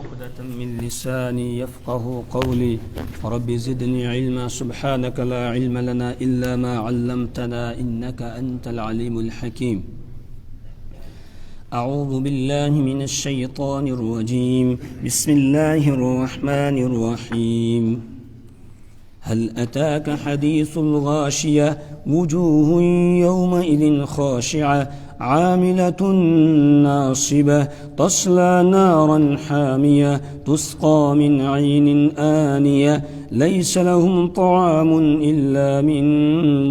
عقدة من لساني يفقه قولي رب زدني علما سبحانك لا علم لنا إلا ما علمتنا إنك أنت العليم الحكيم أعوذ بالله من الشيطان الرجيم بسم الله الرحمن الرحيم هل أتاك حديث الغاشية وجوه يومئذ خاشعة عاملة ناصبة تصلى نارا حامية تسقى من عين آنية ليس لهم طعام إلا من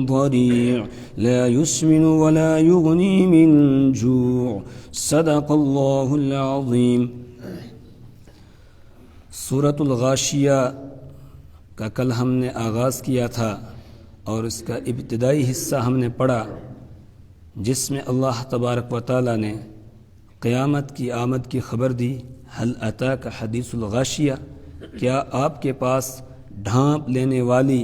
ضريع لا يسمن ولا يغني من جوع صدق الله العظيم۔ سورة الغاشیہ کا کل ہم نے آغاز کیا تھا اور اس کا ابتدائی حصہ ہم نے پڑھا، جس میں اللہ تبارک و تعالی نے قیامت کی آمد کی خبر دی۔ هل اتاک حدیث الغاشیہ، کیا آپ کے پاس ڈھانپ لینے والی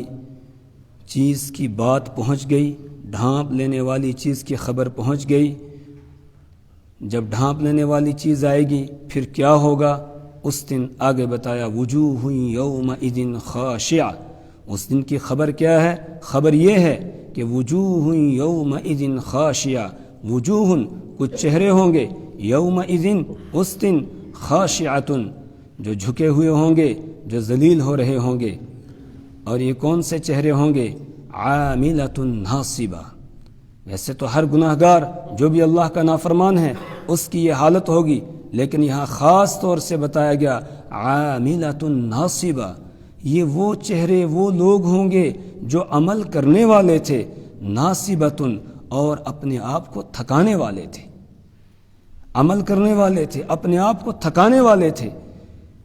چیز کی بات پہنچ گئی، ڈھانپ لینے والی چیز کی خبر پہنچ گئی؟ جب ڈھانپ لینے والی چیز آئے گی پھر کیا ہوگا؟ اس دن آگے بتایا وجوہ یومئذ خاشعہ، اس دن کی خبر کیا ہے؟ خبر یہ ہے کہ وجوہ یومئذ خاشعہ، وجوہ کچھ چہرے ہوں گے، یومئذ اس دن، خاشعۃ جو جھکے ہوئے ہوں گے، جو ذلیل ہو رہے ہوں گے۔ اور یہ کون سے چہرے ہوں گے؟ عاملۃ ناصبہ، ویسے تو ہر گناہ گار جو بھی اللہ کا نافرمان ہے اس کی یہ حالت ہوگی، لیکن یہاں خاص طور سے بتایا گیا عاملۃ ناصبہ، یہ وہ چہرے وہ لوگ ہوں گے جو عمل کرنے والے تھے، ناصبۃ اور اپنے آپ کو تھکانے والے تھے، عمل کرنے والے تھے، اپنے آپ کو تھکانے والے تھے،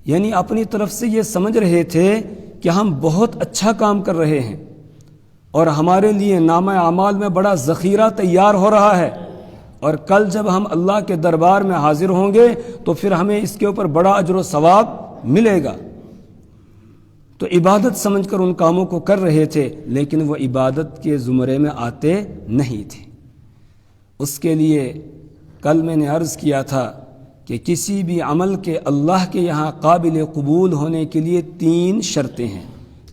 یعنی اپنی طرف سے یہ سمجھ رہے تھے کہ ہم بہت اچھا کام کر رہے ہیں اور ہمارے لیے نامہ اعمال میں بڑا ذخیرہ تیار ہو رہا ہے، اور کل جب ہم اللہ کے دربار میں حاضر ہوں گے تو پھر ہمیں اس کے اوپر بڑا اجر و ثواب ملے گا۔ تو عبادت سمجھ کر ان کاموں کو کر رہے تھے، لیکن وہ عبادت کے زمرے میں آتے نہیں تھے۔ اس کے لیے کل میں نے عرض کیا تھا کہ کسی بھی عمل کے اللہ کے یہاں قابل قبول ہونے کے لیے 3 شرطیں ہیں۔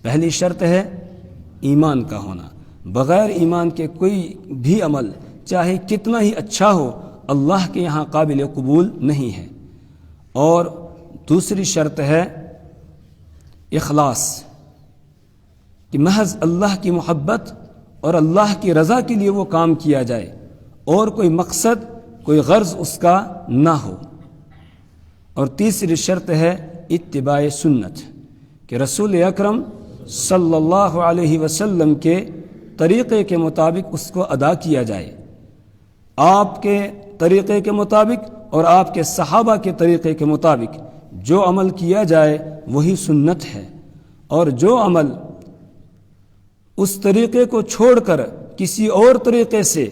پہلی شرط ہے ایمان کا ہونا، بغیر ایمان کے کوئی بھی عمل چاہے کتنا ہی اچھا ہو اللہ کے یہاں قابل قبول نہیں ہے۔ اور دوسری شرط ہے اخلاص، کہ محض اللہ کی محبت اور اللہ کی رضا کے لیے وہ کام کیا جائے اور کوئی مقصد کوئی غرض اس کا نہ ہو۔ اور تیسری شرط ہے اتباع سنت، کہ رسول اکرم صلی اللہ علیہ وسلم کے طریقے کے مطابق اس کو ادا کیا جائے، آپ کے طریقے کے مطابق اور آپ کے صحابہ کے طریقے کے مطابق جو عمل کیا جائے وہی سنت ہے، اور جو عمل اس طریقے کو چھوڑ کر کسی اور طریقے سے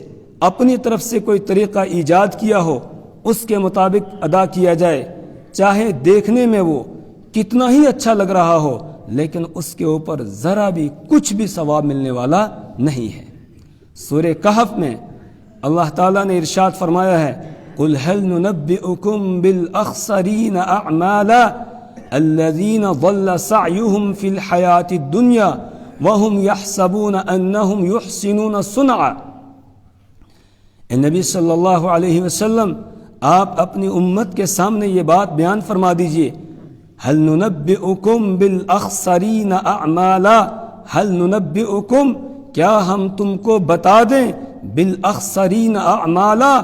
اپنی طرف سے کوئی طریقہ ایجاد کیا ہو اس کے مطابق ادا کیا جائے، چاہے دیکھنے میں وہ کتنا ہی اچھا لگ رہا ہو لیکن اس کے اوپر ذرا بھی کچھ بھی ثواب ملنے والا نہیں ہے۔ سورہ کہف میں اللہ تعالیٰ نے ارشاد فرمایا ہے قُلْ هَلْ نُنَبِّئُكُمْ بِالْأَخْسَرِينَ أَعْمَالًا الَّذِينَ ضَلَّ سَعْيُهُمْ فِي الْحَيَاةِ الدُّنْيَا وَهُمْ يَحْسَبُونَ أَنَّهُمْ يُحْسِنُونَ صُنْعًا۔ اے نبی صلی اللہ علیہ وسلم، آپ اپنی امت کے سامنے یہ بات بیان فرما دیجئے، هَلْ نُنَبِّئُكُمْ بِالْأَخْسَرِينَ أَعْمَالًا، هَلْ نُنَبِّئُكُمْ، کیا ہم تم کو بتا دیں، بالاخسرین اعمالا،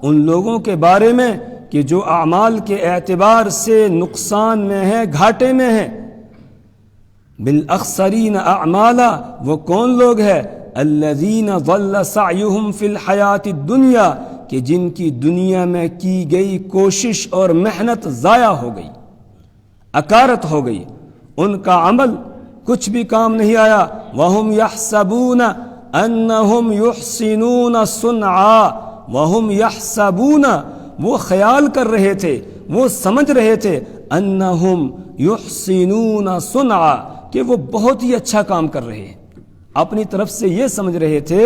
ان لوگوں کے بارے میں کہ جو اعمال کے اعتبار سے نقصان میں ہے، گھاٹے میں ہے۔ بالاخسرین اعمالا، وہ کون لوگ ہیں؟ الذین ضل سعیہم فی الحیات الدنیا، کہ جن کی دنیا میں کی گئی کوشش اور محنت ضائع ہو گئی، اکارت ہو گئی، ان کا عمل کچھ بھی کام نہیں آیا۔ وَهُمْ يَحْسَبُونَ أَنَّهُمْ يُحْسِنُونَ صُنْعًا، وَهُمْ يَحْسَبُونَ، وہ خیال کر رہے تھے، وہ سمجھ رہے تھے، أَنَّهُمْ يُحْسِنُونَ صُنْعًا، کہ وہ بہت ہی اچھا کام کر رہے ہیں، اپنی طرف سے یہ سمجھ رہے تھے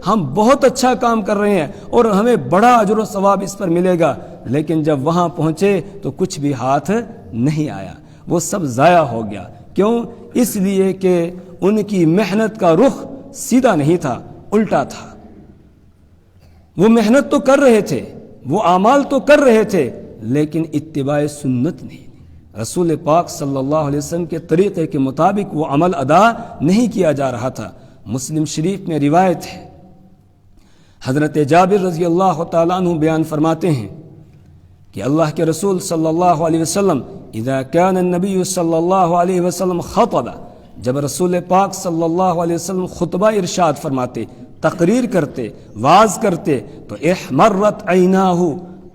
ہم بہت اچھا کام کر رہے ہیں اور ہمیں بڑا اجر و ثواب اس پر ملے گا، لیکن جب وہاں پہنچے تو کچھ بھی ہاتھ نہیں آیا، وہ سب ضائع ہو گیا۔ کیوں؟ اس لیے کہ ان کی محنت کا رخ سیدھا نہیں تھا، الٹا تھا۔ وہ محنت تو کر رہے تھے، وہ اعمال تو کر رہے تھے، لیکن اتباع سنت نہیں، رسول پاک صلی اللہ علیہ وسلم کے طریقے کے مطابق وہ عمل ادا نہیں کیا جا رہا تھا۔ مسلم شریف میں روایت ہے، حضرت جابر رضی اللہ تعالیٰ عنہ بیان فرماتے ہیں کہ اللہ کے رسول صلی اللہ علیہ وسلم اذا كان النبی صلی اللہ علیہ وسلم خطب، جب رسول پاک صلی اللہ علیہ وسلم خطبہ ارشاد فرماتے، تقریر کرتے، واعظ کرتے، تو احمرت عیناہ،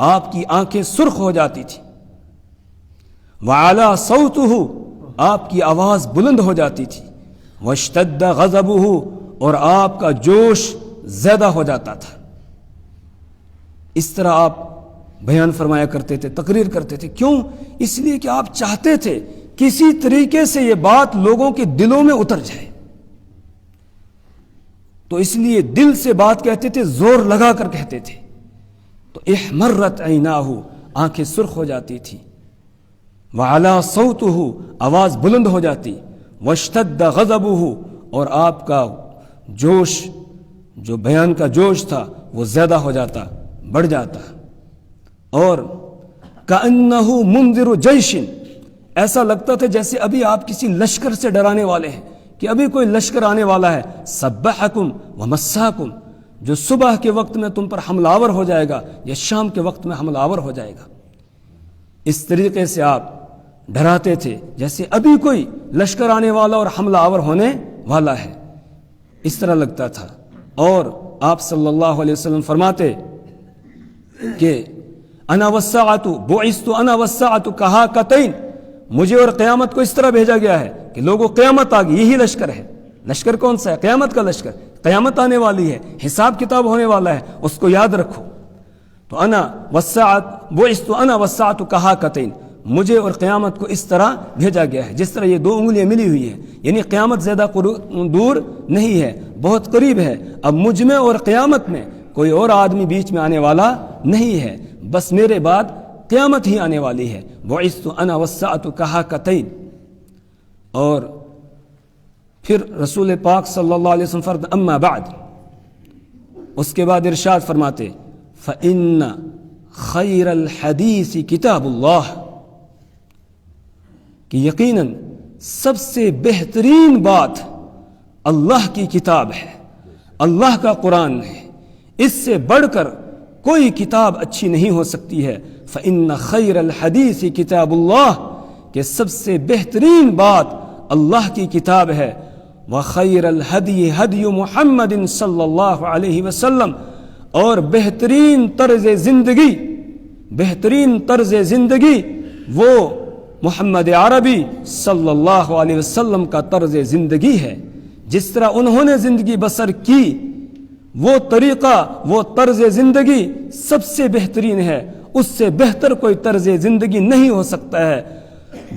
آپ کی آنکھیں سرخ ہو جاتی تھی، وعلا صوتہ، آپ کی آواز بلند ہو جاتی تھی، واشتد غضبہ، اور آپ کا جوش زیادہ ہو جاتا تھا۔ اس طرح آپ بیان فرمایا کرتے تھے، تقریر کرتے تھے۔ کیوں؟ اس لیے کہ آپ چاہتے تھے کسی طریقے سے یہ بات لوگوں کے دلوں میں اتر جائے، تو اس لیے دل سے بات کہتے تھے، زور لگا کر کہتے تھے۔ تو احمرت عیناہ، آنکھیں سرخ ہو جاتی تھی، وعلا صوتہ، آواز بلند ہو جاتی، واشتد غضبہ، اور آپ کا جوش، جو بیان کا جوش تھا، وہ زیادہ ہو جاتا، بڑھ جاتا۔ اور کأنہ منذر جیش، ایسا لگتا تھا جیسے ابھی آپ کسی لشکر سے ڈرانے والے ہیں، کہ ابھی کوئی لشکر آنے والا ہے۔ سبحکم ومساکم، جو صبح کے وقت میں تم پر حملہ آور ہو جائے گا یا شام کے وقت میں حملہ آور ہو جائے گا۔ اس طریقے سے آپ ڈراتے تھے جیسے ابھی کوئی لشکر آنے والا اور حملہ آور ہونے والا ہے، اس طرح لگتا تھا۔ اور آپ صلی اللہ علیہ وسلم فرماتے کہ انا والساعۃ بعثت انا والساعۃ کہاکتین، مجھے اور قیامت کو اس طرح بھیجا گیا ہے کہ لوگوں قیامت آ گئی، یہی لشکر ہے۔ لشکر کون سا ہے؟ قیامت کا لشکر، قیامت آنے والی ہے، حساب کتاب ہونے والا ہے، اس کو یاد رکھو۔ تو انا والساعۃ بعثت انا والساعۃ کہاکتین، مجھے اور قیامت کو اس طرح بھیجا گیا ہے، جس طرح یہ دو انگلیاں ملی ہوئی ہیں، یعنی قیامت زیادہ دور نہیں ہے، بہت قریب ہے۔ اب مجھ میں اور قیامت میں کوئی اور آدمی بیچ میں آنے والا نہیں ہے، بس میرے بعد قیامت ہی آنے والی ہے۔ بعثت انا والساعۃ کہاکتین۔ اور پھر رسول پاک صلی اللہ علیہ وسلم فرماتے اما بعد، اس کے بعد ارشاد فرماتے فإن خیر الحدیث کتاب اللہ، کہ یقیناً سب سے بہترین بات اللہ کی کتاب ہے، اللہ کا قرآن ہے، اس سے بڑھ کر کوئی کتاب اچھی نہیں ہو سکتی ہے۔ فإن خیر الحدیث کتاب اللہ، کہ سب سے بہترین بات اللہ کی کتاب ہے۔ وخیر الہدی ہدی محمد صلی اللہ علیہ وسلم، اور بہترین طرز زندگی وہ محمد عربی صلی اللہ علیہ وسلم کا طرز زندگی ہے۔ جس طرح انہوں نے زندگی بسر کی، وہ طریقہ، وہ طرز زندگی سب سے بہترین ہے، اس سے بہتر کوئی طرز زندگی نہیں ہو سکتا ہے۔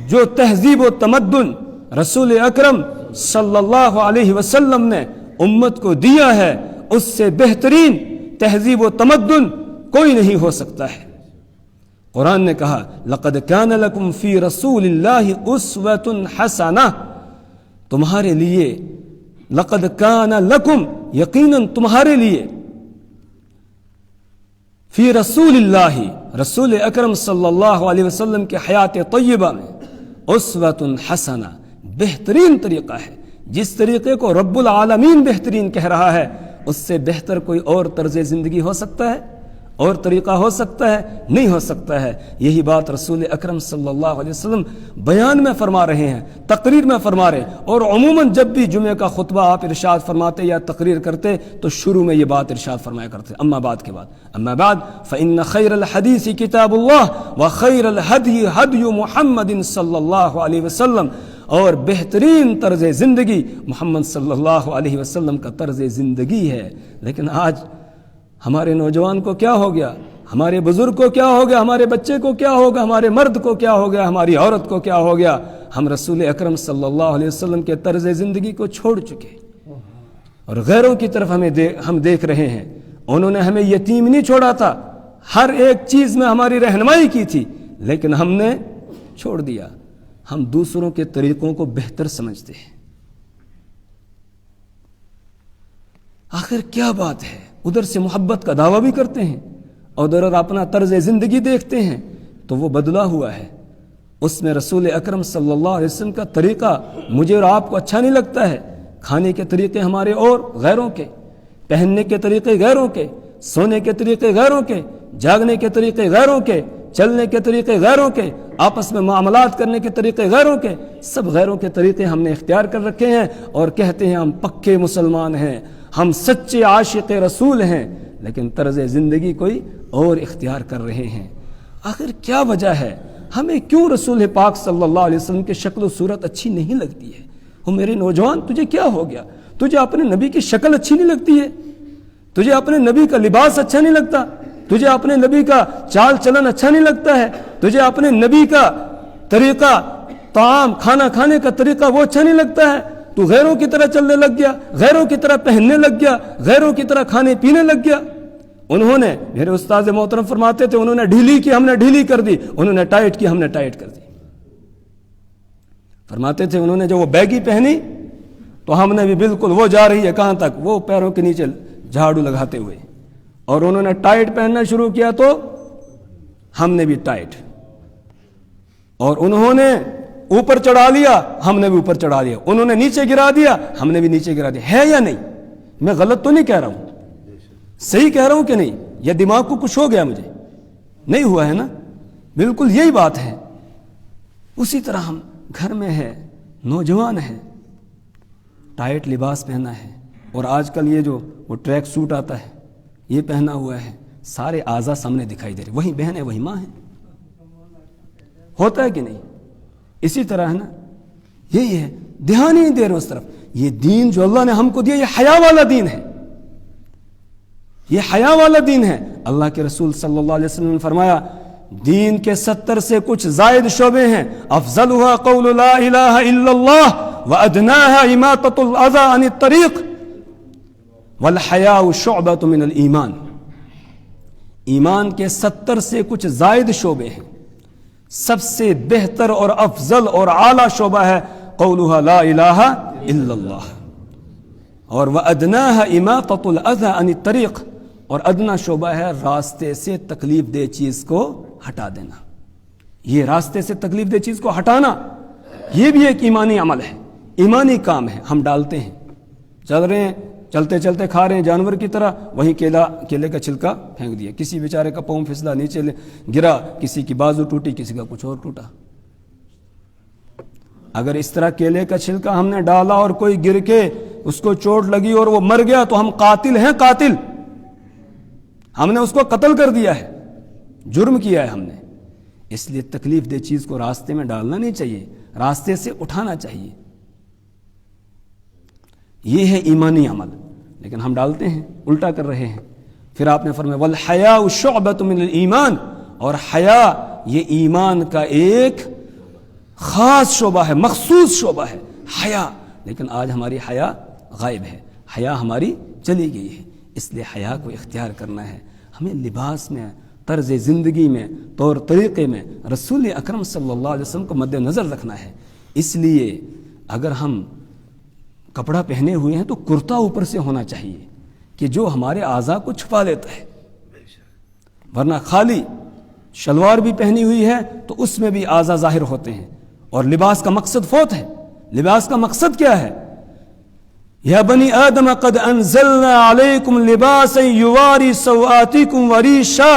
جو تہذیب و تمدن رسول اکرم صلی اللہ علیہ وسلم نے امت کو دیا ہے، اس سے بہترین تہذیب و تمدن کوئی نہیں ہو سکتا ہے۔ قرآن نے کہا لقد کان لکم فی رسول اللہ اسوۃ حسنہ، تمہارے لیے، لقد کان لکم، یقیناً تمہارے لیے، فی رسول اللہ، رسول اکرم صلی اللہ علیہ وسلم کے حیات طیبہ میں، اسوۃ حسنہ، بہترین طریقہ ہے۔ جس طریقے کو رب العالمین بہترین کہہ رہا ہے، اس سے بہتر کوئی اور طرز زندگی ہو سکتا ہے؟ اور طریقہ ہو سکتا ہے؟ نہیں ہو سکتا ہے۔ یہی بات رسول اکرم صلی اللہ علیہ وسلم بیان میں فرما رہے ہیں، تقریر میں فرما رہے ہیں، اور عموماً جب بھی جمعہ کا خطبہ آپ ارشاد فرماتے یا تقریر کرتے تو شروع میں یہ بات ارشاد فرمایا کرتے، اما بعد کے بعد، اما بعد فإن خیر الحدیث کتاب اللہ وخیر الہدی ہدی محمد صلی اللہ علیہ وسلم، اور بہترین طرز زندگی محمد صلی اللہ علیہ وسلم کا طرز زندگی ہے۔ لیکن آج ہمارے نوجوان کو کیا ہو گیا، ہمارے بزرگ کو کیا ہو گیا، ہمارے بچے کو کیا ہوگا، ہمارے مرد کو کیا ہو گیا، ہماری عورت کو کیا ہو گیا؟ ہم رسول اکرم صلی اللہ علیہ وسلم کے طرز زندگی کو چھوڑ چکے، اور غیروں کی طرف ہم دیکھ رہے ہیں۔ انہوں نے ہمیں یتیم نہیں چھوڑا تھا، ہر ایک چیز میں ہماری رہنمائی کی تھی، لیکن ہم نے چھوڑ دیا۔ ہم دوسروں کے طریقوں کو بہتر سمجھتے ہیں۔ آخر کیا بات ہے؟ ادھر سے محبت کا دعویٰ بھی کرتے ہیں اور ادھر اپنا طرز زندگی دیکھتے ہیں تو وہ بدلا ہوا ہے۔ اس میں رسول اکرم صلی اللہ علیہ وسلم کا طریقہ مجھے اور آپ کو اچھا نہیں لگتا ہے۔ کھانے کے طریقے ہمارے اور غیروں کے، پہننے کے طریقے غیروں کے، سونے کے طریقے غیروں کے، جاگنے کے طریقے غیروں کے، چلنے کے طریقے غیروں کے، آپس میں معاملات کرنے کے طریقے غیروں کے، سب غیروں کے طریقے ہم نے اختیار کر رکھے ہیں اور کہتے ہیں ہم پکے مسلمان ہیں، ہم سچے عاشق رسول ہیں، لیکن طرز زندگی کوئی اور اختیار کر رہے ہیں۔ آخر کیا وجہ ہے؟ ہمیں کیوں رسول پاک صلی اللہ علیہ وسلم کی شکل و صورت اچھی نہیں لگتی ہے؟ وہ میرے نوجوان، تجھے کیا ہو گیا؟ تجھے اپنے نبی کی شکل اچھی نہیں لگتی ہے؟ تجھے اپنے نبی کا لباس اچھا نہیں لگتا؟ تجھے اپنے نبی کا چال چلن اچھا نہیں لگتا ہے؟ تجھے اپنے نبی کا طریقہ، طعام کھانا کھانے کا طریقہ وہ اچھا نہیں لگتا ہے؟ تو غیروں کی طرح چلنے لگ گیا، غیروں کی طرح پہننے لگ گیا، غیروں کی طرح کھانے پینے لگ گیا۔ انہوں نے، میرے استاد محترم فرماتے تھے، انہوں نے ڈھیلی کی، ہم نے ڈھیلی کر دی، انہوں نے ٹائٹ کی، ہم نے ٹائٹ کر دی۔ فرماتے تھے انہوں نے جو وہ بیگی پہنی تو ہم نے بھی بالکل وہ جا رہی ہے کہاں تک، وہ پیروں کے نیچے جھاڑو لگاتے ہوئے، اور انہوں نے ٹائٹ پہننا شروع کیا تو ہم نے بھی ٹائٹ، اور انہوں نے اوپر چڑھا لیا، ہم نے بھی اوپر چڑھا لیا، انہوں نے نیچے گرا دیا، ہم نے بھی نیچے گرا دیا۔ ہے یا نہیں؟ میں غلط تو نہیں کہہ رہا ہوں، صحیح کہہ رہا ہوں کہ نہیں؟ یا دماغ کو کچھ ہو گیا؟ مجھے نہیں ہوا ہے نا؟ بالکل یہی بات ہے۔ اسی طرح ہم گھر میں ہے، نوجوان ہے، ٹائٹ لباس پہنا ہے، اور آج کل یہ جو وہ ٹریک سوٹ آتا ہے یہ پہنا ہوا ہے، سارے اعضاء سامنے دکھائی دے رہے، وہی بہن ہے وہی ماں ہے، ہوتا ہے کہ نہیں؟ اسی طرح ہے نا، یہی ہے، دھیان ہی نہیں دے رہے اس طرف۔ یہ دین جو اللہ نے ہم کو دیا یہ حیا والا دین ہے، یہ حیا والا دین ہے۔ اللہ کے رسول صلی اللہ علیہ وسلم نے فرمایا دین کے 70 سے کچھ زائد شعبے ہیں، افضلها قول لا الہ الا اللہ وادناها اماطۃ الاذى عن الطریق والحیاء شعبۃ من الایمان۔ ایمان کے 70 سے کچھ زائد شعبے ہیں، سب سے بہتر اور افضل اور اعلیٰ شعبہ ہے قولها لا الہ الا اللہ، اور وادناها اماطۃ الاذى عن الطریق، اور ادنا شعبہ ہے راستے سے تکلیف دہ چیز کو ہٹا دینا۔ یہ راستے سے تکلیف دہ چیز کو ہٹانا یہ بھی ایک ایمانی عمل ہے، ایمانی کام ہے۔ ہم ڈالتے ہیں، چل رہے ہیں، چلتے چلتے کھا رہے ہیں جانور کی طرح، وہیں کیلے کا چھلکا پھینک دیا، کسی بیچارے کا پاؤں پھسلا نیچے گرا، کسی کی بازو ٹوٹی، کسی کا کچھ اور ٹوٹا۔ اگر اس طرح کیلے کا چھلکا ہم نے ڈالا اور کوئی گر کے اس کو چوٹ لگی اور وہ مر گیا تو ہم قاتل ہیں، قاتل، ہم نے اس کو قتل کر دیا ہے، جرم کیا ہے ہم نے۔ اس لیے تکلیف دہ چیز کو راستے میں ڈالنا نہیں چاہیے، راستے سے اٹھانا چاہیے، یہ ہے ایمانی عمل، لیکن ہم ڈالتے ہیں، الٹا کر رہے ہیں۔ پھر آپ نے فرمایا والحیاء شعبۃ من الایمان، اور حیا یہ ایمان کا ایک خاص شعبہ ہے، مخصوص شعبہ ہے حیا، لیکن آج ہماری حیا غائب ہے، حیا ہماری چلی گئی ہے۔ اس لیے حیا کو اختیار کرنا ہے، ہمیں لباس میں، طرز زندگی میں، طور طریقے میں رسول اکرم صلی اللہ علیہ وسلم کو مد نظر رکھنا ہے۔ اس لیے اگر ہم کپڑا پہنے ہوئے ہیں تو کرتا اوپر سے ہونا چاہیے کہ جو ہمارے اعضاء کو چھپا لیتا ہے، ورنہ خالی شلوار بھی پہنی ہوئی ہے تو اس میں بھی اعضاء ظاہر ہوتے ہیں، اور لباس کا مقصد فوت ہے۔ لباس کا مقصد کیا ہے؟ یا بنی آدم قد انزلنا علیکم لباسا یواری سوآتکم وریشا،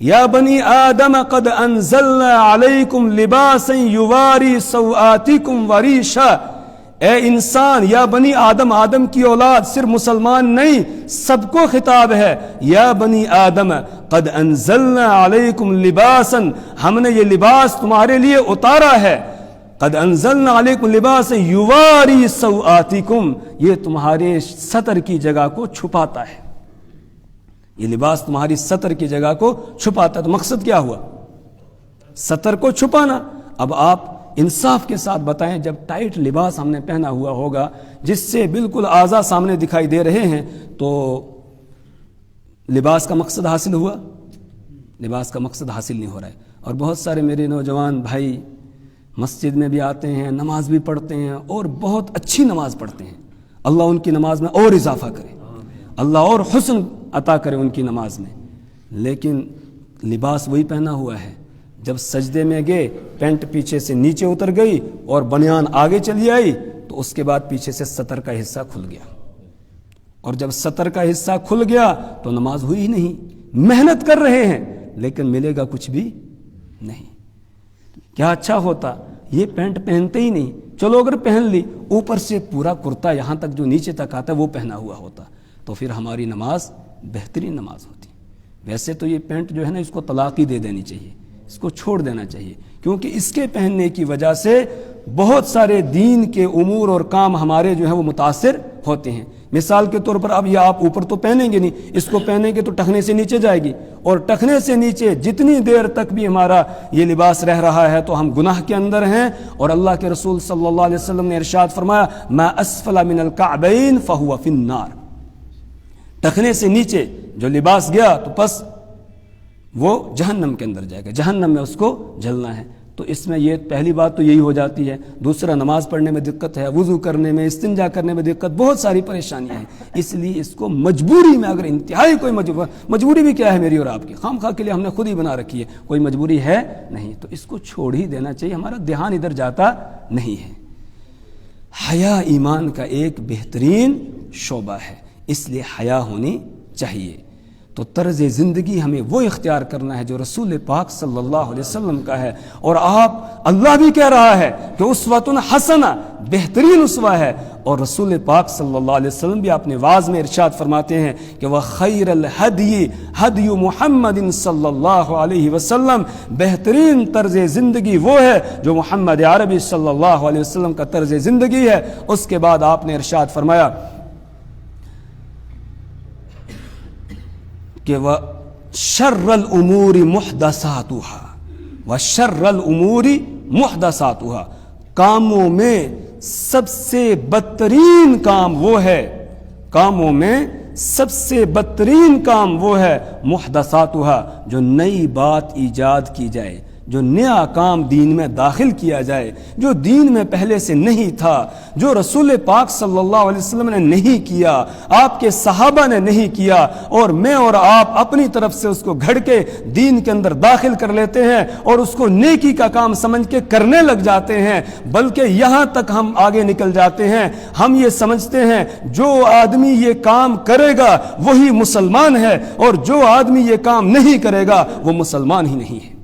یا بنی آدم قد انزلنا علیکم لباسا یواری سوآتکم وریشا، اے انسان، یا بنی آدم، آدم کی اولاد، صرف مسلمان نہیں، سب کو خطاب ہے۔ یا بنی آدم قد انزلنا علیکم لباسا، ہم نے یہ لباس تمہارے لیے اتارا ہے، قد انزلنا علیکم لباسا یواری سوآتکم، یہ تمہارے ستر کی جگہ کو چھپاتا ہے، یہ لباس تمہاری ستر کی جگہ کو چھپاتا ہے۔ تو مقصد کیا ہوا؟ ستر کو چھپانا۔ اب آپ انصاف کے ساتھ بتائیں، جب ٹائٹ لباس ہم نے پہنا ہوا ہوگا جس سے بالکل اعضاء سامنے دکھائی دے رہے ہیں، تو لباس کا مقصد حاصل ہوا؟ لباس کا مقصد حاصل نہیں ہو رہا ہے۔ اور بہت سارے میرے نوجوان بھائی مسجد میں بھی آتے ہیں، نماز بھی پڑھتے ہیں اور بہت اچھی نماز پڑھتے ہیں، اللہ ان کی نماز میں اور اضافہ کرے، اللہ اور حسن عطا کرے ان کی نماز میں، لیکن لباس وہی پہنا ہوا ہے۔ جب سجدے میں گئے پینٹ پیچھے سے نیچے اتر گئی اور بنیان آگے چلی آئی تو اس کے بعد پیچھے سے سطر کا حصہ کھل گیا، اور جب سطر کا حصہ کھل گیا تو نماز ہوئی ہی نہیں۔ محنت کر رہے ہیں لیکن ملے گا کچھ بھی نہیں۔ کیا اچھا ہوتا یہ پینٹ پہنتے ہی نہیں، چلو اگر پہن لی اوپر سے پورا کرتا یہاں تک جو نیچے تک آتا ہے وہ پہنا ہوا ہوتا، تو پھر ہماری نماز بہترین نماز ہوتی۔ ویسے تو یہ پینٹ جو ہے نا اس کو طلاق ہی دے دینی چاہیے، اس کو چھوڑ دینا چاہیے، کیونکہ اس کے پہننے کی وجہ سے بہت سارے دین کے امور اور کام ہمارے جو ہیں وہ متاثر ہوتے ہیں۔ مثال کے طور پر اب یہ آپ اوپر تو پہنیں گے نہیں، اس کو پہنیں گے تو ٹخنے سے نیچے جائے گی، اور ٹخنے سے نیچے جتنی دیر تک بھی ہمارا یہ لباس رہ رہا ہے تو ہم گناہ کے اندر ہیں۔ اور اللہ کے رسول صلی اللہ علیہ وسلم نے ارشاد فرمایا ما اسفل من الکعبین فہو فی النار، ٹخنے سے نیچے جو لباس گیا تو پس وہ جہنم کے اندر جائے گا، جہنم میں اس کو جلنا ہے۔ تو اس میں یہ پہلی بات تو یہی ہو جاتی ہے۔ دوسرا، نماز پڑھنے میں دقت ہے، وضو کرنے میں، استنجا کرنے میں دقت، بہت ساری پریشانیاں ہیں، اس لیے اس کو مجبوری میں، اگر انتہائی کوئی مجبوری بھی کیا ہے میری اور آپ کی، خام خواہ کے لیے ہم نے خود ہی بنا رکھی ہے، کوئی مجبوری ہے نہیں، تو اس کو چھوڑ ہی دینا چاہیے، ہمارا دھیان ادھر جاتا نہیں ہے۔ حیا ایمان کا ایک بہترین شعبہ ہے، اس لیے حیا ہونی چاہیے۔ تو طرز زندگی ہمیں وہ اختیار کرنا ہے جو رسول پاک صلی اللہ علیہ وسلم کا ہے، اور اللہ بھی کہہ رہا ہے کہ اسوۃ حسنہ، بہترین اسوہ ہے، اور رسول پاک صلی اللہ علیہ وسلم بھی اپنے واعظ میں ارشاد فرماتے ہیں کہ وَخَيْرَ الْهَدْيِ هَدْيُ مُحَمَّدٍ صلی اللہ علیہ وسلم، بہترین طرز زندگی وہ ہے جو محمد عربی صلی اللہ علیہ وسلم کا طرز زندگی ہے۔ اس کے بعد آپ نے ارشاد فرمایا کہ وَشَرَّ الْأُمُورِ مُحْدَثَاتُهَا، وَشَرَّ الْأُمُورِ مُحْدَثَاتُهَا، کاموں میں سب سے بدترین کام وہ ہے، کاموں میں سب سے بدترین کام وہ ہے محدثاتها، جو نئی بات ایجاد کی جائے، جو نیا کام دین میں داخل کیا جائے، جو دین میں پہلے سے نہیں تھا، جو رسول پاک صلی اللہ علیہ وسلم نے نہیں کیا، آپ کے صحابہ نے نہیں کیا، اور میں اور آپ اپنی طرف سے اس کو گھڑ کے دین کے اندر داخل کر لیتے ہیں اور اس کو نیکی کا کام سمجھ کے کرنے لگ جاتے ہیں، بلکہ یہاں تک ہم آگے نکل جاتے ہیں، ہم یہ سمجھتے ہیں جو آدمی یہ کام کرے گا وہی مسلمان ہے، اور جو آدمی یہ کام نہیں کرے گا وہ مسلمان ہی نہیں ہے۔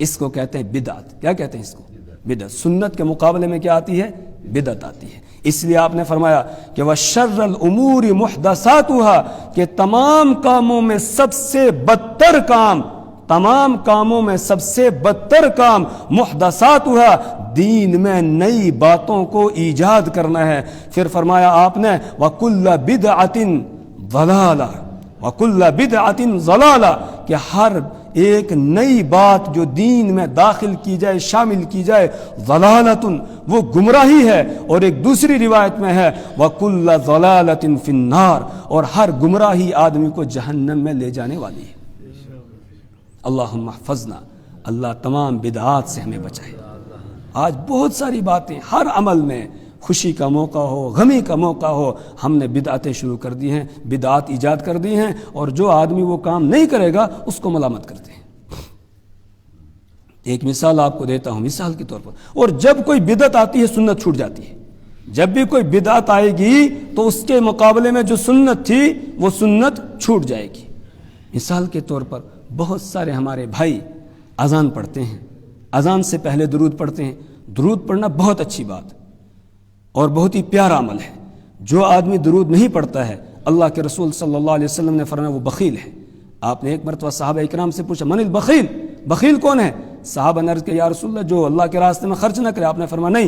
اس کو کہتے ہیں بدعت۔ کیا کہتے ہیں اس کو؟ بدعت۔ سنت کے مقابلے میں کیا آتی ہے؟ بدعت آتی ہے۔ اس لیے آپ نے فرمایا کہ وَشَرَّ الْأُمُورِ مُحْدَثَاتُهَا، کہ تمام کاموں میں سب سے بدتر کام، تمام کاموں میں سب سے بدتر کام محدثاتها، دین میں نئی باتوں کو ایجاد کرنا ہے۔ پھر فرمایا آپ نے وَكُلَّ بِدْعَةٍ ضَلَالَةٍ، وَكُلَّ بِدْعَةٍ ضَلَالَةٍ، کہ ہر ایک نئی بات جو دین میں داخل کی جائے، شامل کی جائے، ضلالۃ، وہ گمراہی ہے۔ اور ایک دوسری روایت میں ہے وَكُلَّ ضَلَالَةٍ فِي النَّارِ، اور ہر گمراہی آدمی کو جہنم میں لے جانے والی ہے۔ اللہم احفظنا، اللہ تمام بدعات سے ہمیں بچائے۔ آج بہت ساری باتیں، ہر عمل میں، خوشی کا موقع ہو، غمی کا موقع ہو، ہم نے بدعتیں شروع کر دی ہیں، بدعات ایجاد کر دی ہیں، اور جو آدمی وہ کام نہیں کرے گا اس کو ملامت کرتے ہیں۔ ایک مثال آپ کو دیتا ہوں، مثال کے طور پر، اور جب کوئی بدعت آتی ہے سنت چھوٹ جاتی ہے۔ جب بھی کوئی بدعت آئے گی تو اس کے مقابلے میں جو سنت تھی وہ سنت چھوٹ جائے گی۔ مثال کے طور پر بہت سارے ہمارے بھائی اذان پڑھتے ہیں، اذان سے پہلے درود پڑھتے ہیں۔ درود پڑھنا بہت اچھی بات اور بہت ہی پیارا عمل ہے۔ جو آدمی درود نہیں پڑھتا ہے، اللہ کے رسول صلی اللہ علیہ وسلم نے فرمایا وہ بخیل ہے۔ آپ نے ایک مرتبہ صحابہ اکرام سے پوچھا من البخیل، بخیل کون ہے؟ صحابہ نے عرض کیا یا رسول اللہ جو اللہ کے راستے میں خرچ نہ کرے۔ آپ نے فرمایا نہیں،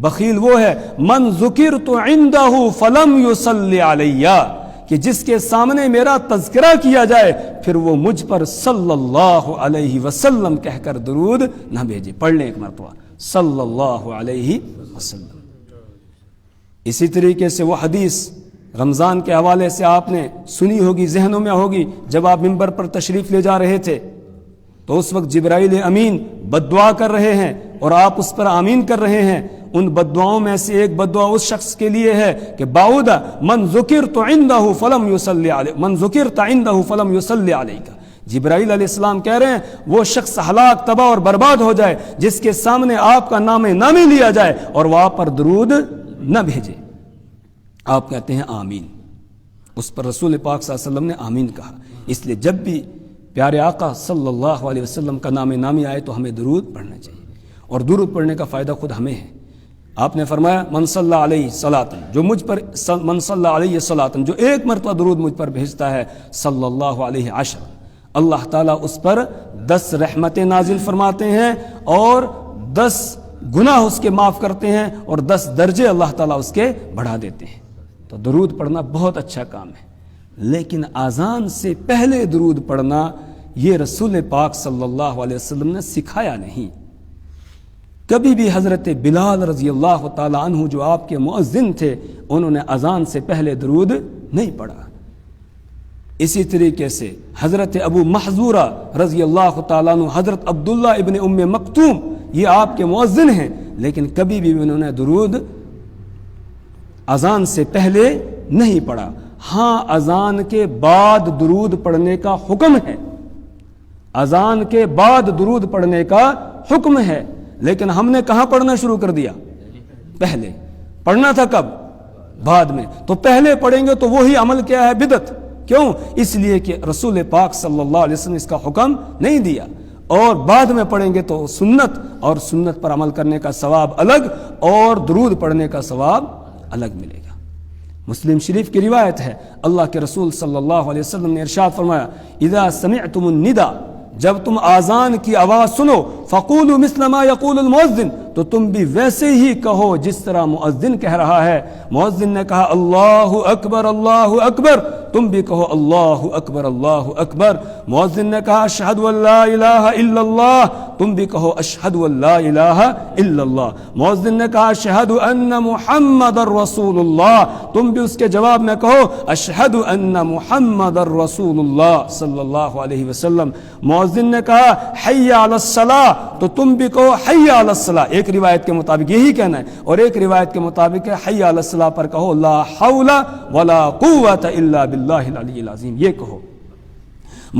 بخیل وہ ہے من ذکرت عنده فلم يصلی علی، کہ جس کے سامنے میرا تذکرہ کیا جائے پھر وہ مجھ پر صلی اللہ علیہ وسلم کہہ کر درود نہ بھیجے۔ پڑھ لیں ایک مرتبہ صلی اللہ علیہ وسلم۔ اسی طریقے سے وہ حدیث رمضان کے حوالے سے آپ نے سنی ہوگی، ذہنوں میں ہوگی، جب آپ منبر پر تشریف لے جا رہے تھے تو اس وقت جبرائیل امین بد دعا کر رہے ہیں اور آپ اس پر آمین کر رہے ہیں. ان بد دعاؤں میں سے ایک بد دعا اس شخص کے لیے ہے کہ باؤد من ذکرت عنده فلم یصلی علیہ من ذکرت عنده فلم یصلی علیک. جبرائیل علیہ السلام کہہ رہے ہیں وہ شخص ہلاک تباہ اور برباد ہو جائے جس کے سامنے آپ کا نام نامی لیا جائے اور وہ آپ پر درود نہ بھیجے. آپ کہتے ہیں آمین. اس پر رسول پاک صلی اللہ علیہ وسلم نے آمین کہا. اس لیے جب بھی پیارے آقا صلی اللہ علیہ وسلم کا نام نامی آئے تو ہمیں درود پڑھنا چاہیے اور درود پڑھنے کا فائدہ خود ہمیں ہے. آپ نے فرمایا من صلی علیہ صلاۃ جو مجھ پر من صلی علیہ صلاۃ جو ایک مرتبہ درود مجھ پر بھیجتا ہے صلی اللہ علیہ عشر اللہ تعالیٰ اس پر 10 رحمتیں نازل فرماتے ہیں اور 10 گناہ اس کے معاف کرتے ہیں اور 10 درجے اللہ تعالیٰ اس کے بڑھا دیتے ہیں. تو درود پڑھنا بہت اچھا کام ہے، لیکن اذان سے پہلے درود پڑھنا یہ رسول پاک صلی اللہ علیہ وسلم نے سکھایا نہیں. کبھی بھی حضرت بلال رضی اللہ تعالی عنہ جو آپ کے مؤذن تھے انہوں نے اذان سے پہلے درود نہیں پڑھا. اسی طریقے سے حضرت ابو محذورہ رضی اللہ تعالیٰ عنہ، حضرت عبداللہ ابن ام مکتوم یہ آپ کے مؤذن ہیں، لیکن کبھی بھی انہوں نے درود اذان سے پہلے نہیں پڑھا. ہاں اذان کے بعد درود پڑھنے کا حکم ہے، اذان کے بعد درود پڑھنے کا حکم ہے، لیکن ہم نے کہاں پڑھنا شروع کر دیا؟ پہلے. پڑھنا تھا کب؟ بعد میں. تو پہلے پڑھیں گے تو وہی عمل کیا ہے؟ بدعت. کیوں؟ اس لیے کہ رسول پاک صلی اللہ علیہ وسلم اس کا حکم نہیں دیا. اور بعد میں پڑھیں گے تو سنت، اور سنت پر عمل کرنے کا ثواب الگ اور درود پڑھنے کا ثواب الگ ملے گا. مسلم شریف کی روایت ہے اللہ کے رسول صلی اللہ علیہ وسلم نے ارشاد فرمایا اذا سمعتم النداء جب تم آذان کی آواز سنو فقولوا مثل ما يقول المؤذن تو تم بھی ویسے ہی کہو جس طرح مؤذن کہہ رہا ہے. مؤذن نے کہا اللہ اکبر تم بھی کہو اللہ اکبر. مؤذن نے کہا اشہد ان لا الہ الا اللہ تم بھی کہو اشہد ان لا الہ الا اللہ. مؤذن نے کہا اشہد ان محمد رسول اللہ تم بھی اس کے جواب میں کہو اشہد ان محمد رسول اللہ صلی اللہ علیہ وسلم. مؤذن نے کہا حی علی الصلاۃ تو تم بھی کہو حی علی الصلاۃ. ایک روایت کے مطابق یہی کہنا ہے اور ایک روایت کے مطابق حی علی الصلاۃ پر کہو لا حول ولا قوت الا باللہ العلی العظیم یہ کہو.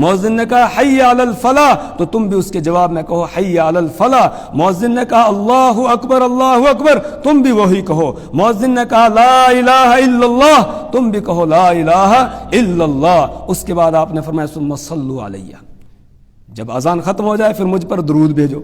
مؤذن نے کہا حی علی الفلاح تو تم بھی اس کے جواب میں کہو حی علی الفلاح. مؤذن نے کہا اللہ اکبر تم بھی وہی کہو. مؤذن نے کہا لا الہ الا اللہ تم بھی کہو لا الہ الا اللہ. اس کے بعد آپ نے فرمایا ثم صلوا علیہ جب اذان ختم ہو جائے پھر مجھ پر درود بھیجو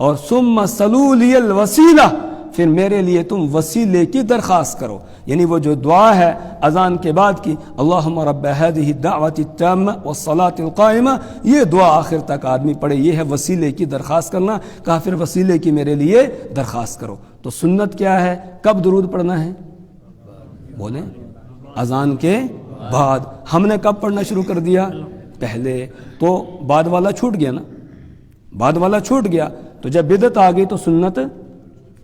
اور ثم صلوا لی الوسیلہ پھر میرے لیے تم وسیلے کی درخواست کرو. یعنی وہ جو دعا ہے اذان کے بعد کی اللہم رب هذه الدعوة التامة والصلاة القائمة یہ دعا آخر تک آدمی پڑھے. یہ ہے وسیلے کی درخواست کرنا. کہا پھر وسیلے کی میرے لیے درخواست کرو. تو سنت کیا ہے؟ کب درود پڑھنا ہے؟ بولیں اذان کے بعد. ہم نے کب پڑھنا شروع کر دیا؟ پہلے. تو بعد والا چھوٹ گیا نا، بعد والا چھوٹ گیا. تو جب بدعت آ گئی تو سنت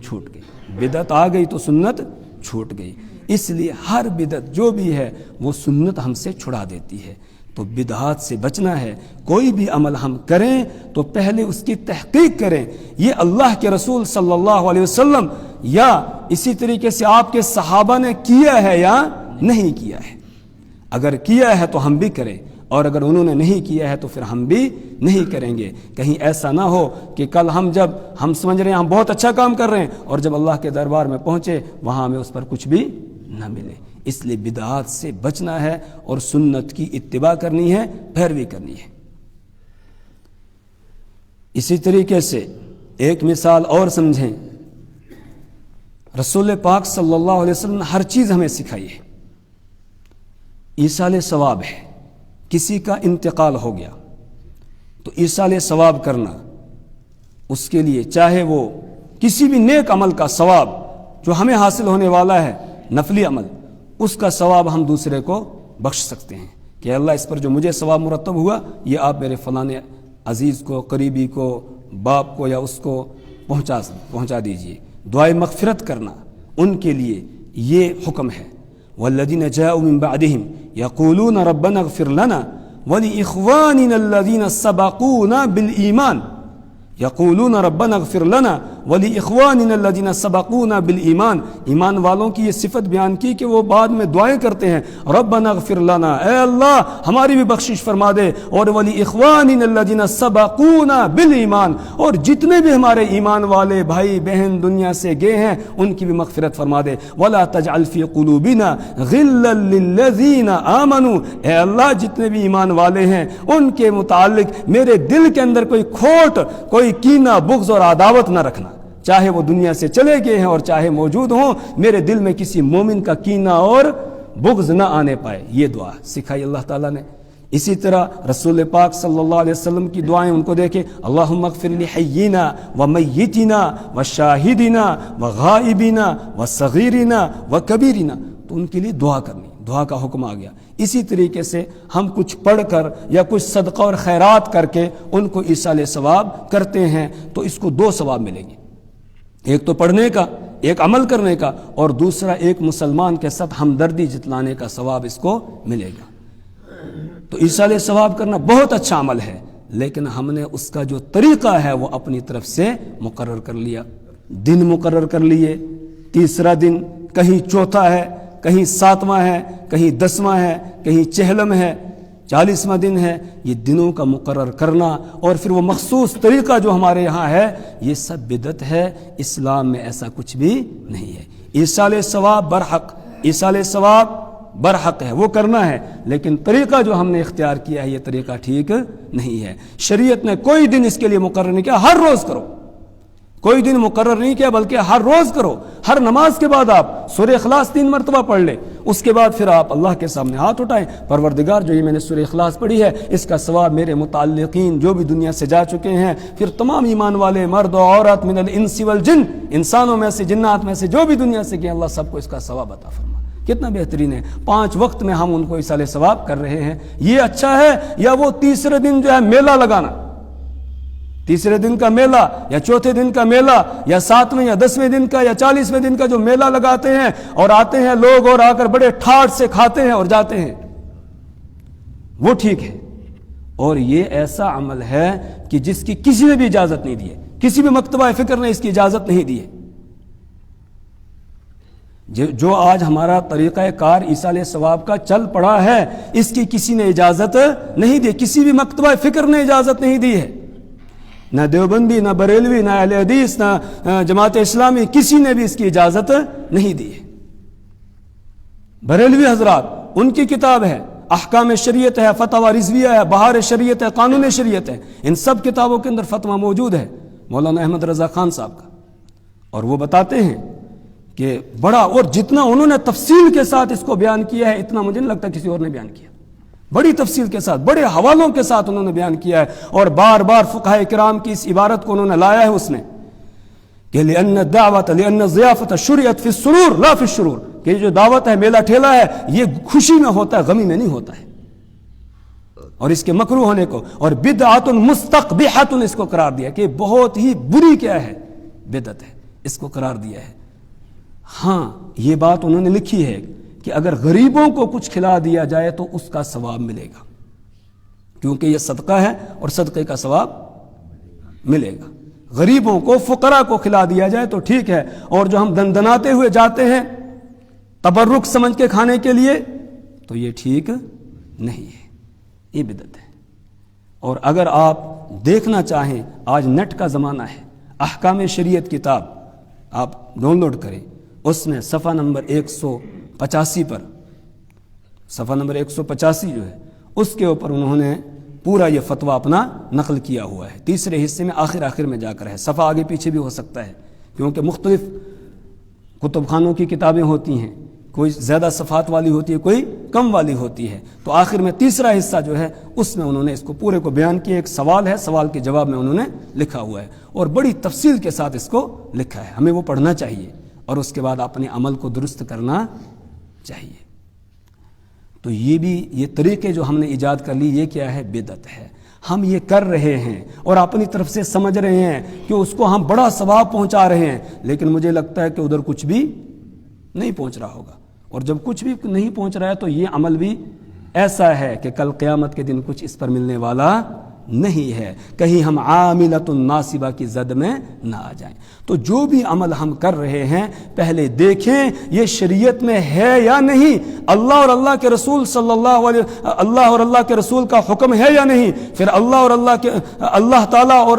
چھوٹ گئی، بدعت آ گئی تو سنت چھوٹ گئی. اس لیے ہر بدعت جو بھی ہے وہ سنت ہم سے چھڑا دیتی ہے. تو بدعات سے بچنا ہے. کوئی بھی عمل ہم کریں تو پہلے اس کی تحقیق کریں یہ اللہ کے رسول صلی اللہ علیہ وسلم یا اسی طریقے سے آپ کے صحابہ نے کیا ہے یا نہیں کیا ہے. اگر کیا ہے تو ہم بھی کریں اور اگر انہوں نے نہیں کیا ہے تو پھر ہم بھی نہیں کریں گے. کہیں ایسا نہ ہو کہ کل جب ہم سمجھ رہے ہیں ہم بہت اچھا کام کر رہے ہیں اور جب اللہ کے دربار میں پہنچے وہاں ہمیں اس پر کچھ بھی نہ ملے. اس لیے بدعات سے بچنا ہے اور سنت کی اتباع کرنی ہے، پیروی کرنی ہے. اسی طریقے سے ایک مثال اور سمجھیں. رسول پاک صلی اللہ علیہ وسلم نے ہر چیز ہمیں سکھائی ہے. ایصال ثواب ہے. کسی کا انتقال ہو گیا تو ایصال ثواب کرنا اس کے لیے چاہے وہ کسی بھی نیک عمل کا ثواب جو ہمیں حاصل ہونے والا ہے نفلی عمل اس کا ثواب ہم دوسرے کو بخش سکتے ہیں کہ اللہ اس پر جو مجھے ثواب مرتب ہوا یہ آپ میرے فلاں عزیز کو قریبی کو باپ کو یا اس کو پہنچا دیجئے. دعائے مغفرت کرنا ان کے لیے یہ حکم ہے. والذین جاءوا من بعدهم یقولون ربنا اغفر لنا وَلِإِخْوَانِنَا الَّذِينَ سَبَقُونَا بِالْإِيمَانِ یقولون ربنا اغفر لنا وَلِإِخْوَانِنَا الَّذِينَ سَبَقُونَا بِالْإِيمَانِ، ایمان والوں کی یہ صفت بیان کی کہ وہ بعد میں دعائیں کرتے ہیں، ربنا اغفر لنا، اے اللہ ہماری بھی بخشش فرما دے، اور وَلِإِخْوَانِنَا الَّذِينَ سَبَقُونَا بِالْإِيمَانِ، اور جتنے بھی ہمارے ایمان والے بھائی بہن دنیا سے گئے ہیں ان کی بھی مغفرت فرما دے، وَلَا تَجْعَلْ فِي قُلُوبِنَا غِلًّا لِلَّذِينَ آمَنُوا، اے اللہ جتنے بھی ایمان والے ہیں ان کے متعلق میرے دل کے اندر کوئی کھوٹ، کوئی کینہ، بغض اور عداوت نہ رکھنا، چاہے وہ دنیا سے چلے گئے ہیں اور چاہے موجود ہوں، میرے دل میں کسی مومن کا کینہ اور بغض نہ آنے پائے۔ یہ دعا سکھائی اللہ تعالیٰ نے۔ اسی طرح رسول پاک صلی اللہ علیہ وسلم کی دعائیں ان کو دیکھیں، اللہم اغفر لحینا ومیتنا وشاہدنا وغائبنا وصغیرنا وکبیرنا، تو ان کے لیے دعا کرنی، دعا کا حکم آ گیا۔ اسی طریقے سے ہم کچھ پڑھ کر یا کچھ صدقہ اور خیرات کر کے ان کو ایصال ثواب کرتے ہیں تو اس کو دو ثواب ملیں گے، ایک تو پڑھنے کا، ایک عمل کرنے کا، اور دوسرا ایک مسلمان کے ساتھ ہمدردی جتلانے کا ثواب اس کو ملے گا۔ تو ایصال ثواب کرنا بہت اچھا عمل ہے، لیکن ہم نے اس کا جو طریقہ ہے وہ اپنی طرف سے مقرر کر لیا، دن مقرر کر لیے، تیسرا دن، کہیں چوتھا ہے، کہیں 7واں ہے، کہیں 10واں ہے، کہیں 40واں ہے، 40واں دن ہے، یہ دنوں کا مقرر کرنا اور پھر وہ مخصوص طریقہ جو ہمارے یہاں ہے، یہ سب بدعت ہے، اسلام میں ایسا کچھ بھی نہیں ہے۔ ایصال ثواب برحق، ایصال ثواب برحق ہے، وہ کرنا ہے، لیکن طریقہ جو ہم نے اختیار کیا ہے یہ طریقہ ٹھیک نہیں ہے۔ شریعت نے کوئی دن اس کے لیے مقرر نہیں کیا، ہر روز کرو، کوئی دن مقرر نہیں کیا بلکہ ہر روز کرو۔ ہر نماز کے بعد آپ سورہ اخلاص 3 مرتبہ پڑھ لیں، اس کے بعد پھر آپ اللہ کے سامنے ہاتھ اٹھائیں، پروردگار جو یہ میں نے سورہ اخلاص پڑھی ہے اس کا ثواب میرے متعلقین جو بھی دنیا سے جا چکے ہیں، پھر تمام ایمان والے مرد و عورت من الانس والجن، انسانوں میں سے جنات میں سے جو بھی دنیا سے گئے، اللہ سب کو اس کا ثواب عطا فرما۔ کتنا بہترین ہے، 5 وقت میں ہم ان کو ایصال ثواب کر رہے ہیں۔ یہ اچھا ہے یا وہ تیسرے دن جو ہے میلہ لگانا، تیسرے دن کا میلہ یا چوتھے دن کا میلہ یا 7ویں یا 10ویں دن کا یا 40ویں دن کا جو میلہ لگاتے ہیں اور آتے ہیں لوگ اور آ کر بڑے ٹھاٹ سے کھاتے ہیں اور جاتے ہیں، وہ ٹھیک ہے۔ اور یہ ایسا عمل ہے کہ جس کی کسی نے بھی اجازت نہیں دی ہے، کسی بھی مکتبہ فکر نے اس کی اجازت نہیں دی ہے۔ جو آج ہمارا طریقہ کار ایصال ثواب کا چل پڑا ہے، اس کی کسی نے اجازت نہیں دی، کسی بھی مکتبہ فکر نے اجازت نہیں دی ہے، نہ دیوبندی، نہ بریلوی، نہ اہل حدیث، نہ جماعت اسلامی، کسی نے بھی اس کی اجازت نہیں دی ہے۔ بریلوی حضرات، ان کی کتاب ہے احکام شریعت ہے، فتاوی رضویہ ہے، بہار شریعت ہے، قانون شریعت ہے، ان سب کتابوں کے اندر فتویٰ موجود ہے مولانا احمد رضا خان صاحب کا، اور وہ بتاتے ہیں کہ بڑا، اور جتنا انہوں نے تفصیل کے ساتھ اس کو بیان کیا ہے اتنا مجھے نہیں لگتا کسی اور نے بیان کیا، بڑی تفصیل کے ساتھ، بڑے حوالوں کے ساتھ انہوں نے بیان کیا ہے، اور بار بار فقہاء کرام کی اس عبارت کو انہوں نے لایا ہے اس میں کہ لأن الدعوة لأن الضيافة شرعت في السرور لا في الشرور، کہ یہ جو دعوت ہے، میلہ ٹھیلا ہے، یہ خوشی میں ہوتا ہے، غمی میں نہیں ہوتا ہے، اور اس کے مکروہ ہونے کو، اور بدعۃ مستقبحۃ اس کو قرار دیا کہ بہت ہی بری کیا ہے، بدعت ہے، اس کو قرار دیا ہے۔ ہاں یہ بات انہوں نے لکھی ہے کہ اگر غریبوں کو کچھ کھلا دیا جائے تو اس کا ثواب ملے گا، کیونکہ یہ صدقہ ہے اور صدقے کا ثواب ملے گا۔ غریبوں کو، فقراء کو کھلا دیا جائے تو ٹھیک ہے، اور جو ہم دندناتے ہوئے جاتے ہیں تبرک سمجھ کے کھانے کے لیے تو یہ ٹھیک نہیں ہے، یہ بدعت ہے۔ اور اگر آپ دیکھنا چاہیں، آج نیٹ کا زمانہ ہے، احکام شریعت کتاب آپ ڈاؤن لوڈ کریں، اس میں صفحہ نمبر 185 پر، صفحہ نمبر 185 جو ہے اس کے اوپر انہوں نے پورا یہ فتویٰ اپنا نقل کیا ہوا ہے، تیسرے حصے میں آخر میں جا کر ہے، صفحہ آگے پیچھے بھی ہو سکتا ہے کیونکہ مختلف کتب خانوں کی کتابیں ہوتی ہیں، کوئی زیادہ صفحات والی ہوتی ہے، کوئی کم والی ہوتی ہے، تو آخر میں تیسرا حصہ جو ہے اس میں انہوں نے اس کو پورے کو بیان کیا، ایک سوال ہے، سوال کے جواب میں انہوں نے لکھا ہوا ہے اور بڑی تفصیل کے ساتھ اس کو لکھا ہے، ہمیں وہ پڑھنا چاہیے اور اس کے بعد اپنے عمل کو درست کرنا چاہیے۔ تو یہ بھی، یہ طریقے جو ہم نے ایجاد کر لی، یہ کیا ہے، بدعت ہے، ہم یہ کر رہے ہیں اور اپنی طرف سے سمجھ رہے ہیں کہ اس کو ہم بڑا ثواب پہنچا رہے ہیں، لیکن مجھے لگتا ہے کہ ادھر کچھ بھی نہیں پہنچ رہا ہوگا، اور جب کچھ بھی نہیں پہنچ رہا ہے تو یہ عمل بھی ایسا ہے کہ کل قیامت کے دن کچھ اس پر ملنے والا نہیں ہے، کہیں ہم عاملۃ ناصبہ کی زد میں نہ آ جائیں۔ تو جو بھی عمل ہم کر رہے ہیں پہلے دیکھیں یہ شریعت میں ہے یا نہیں، اللہ اور اللہ کے رسول صلی اللہ اور اللہ کے رسول کا حکم ہے یا نہیں، پھر اللہ تعالیٰ اور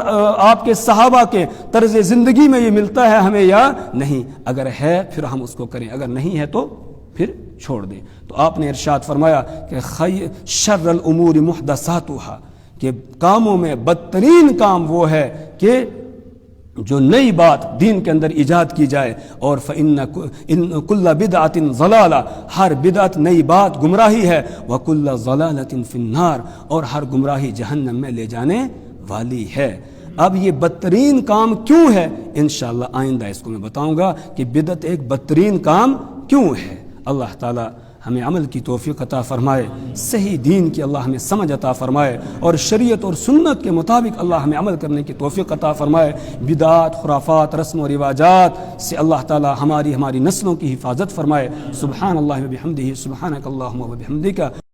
آپ کے صحابہ کے طرز زندگی میں یہ ملتا ہے ہمیں یا نہیں، اگر ہے پھر ہم اس کو کریں، اگر نہیں ہے تو پھر چھوڑ دیں۔ تو آپ نے ارشاد فرمایا کہ شر الامور محدثاتها، کہ کاموں میں بدترین کام وہ ہے کہ جو نئی بات دین کے اندر ایجاد کی جائے، اور فإن كل بدعة ضلالہ، ہر بدعت نئی بات گمراہی ہے، وكل ضلالة في النار، اور ہر گمراہی جہنم میں لے جانے والی ہے۔ اب یہ بدترین کام کیوں ہے، انشاءاللہ آئندہ اس کو میں بتاؤں گا کہ بدعت ایک بدترین کام کیوں ہے۔ اللہ تعالی ہمیں عمل کی توفیق عطا فرمائے، صحیح دین کی اللہ ہمیں سمجھ عطا فرمائے، اور شریعت اور سنت کے مطابق اللہ ہمیں عمل کرنے کی توفیق عطا فرمائے۔ بدعات، خرافات، رسم و رواجات سے اللہ تعالی ہماری نسلوں کی حفاظت فرمائے۔ سبحان اللہ و بحمدہ، سبحانک اللہم و بحمدک۔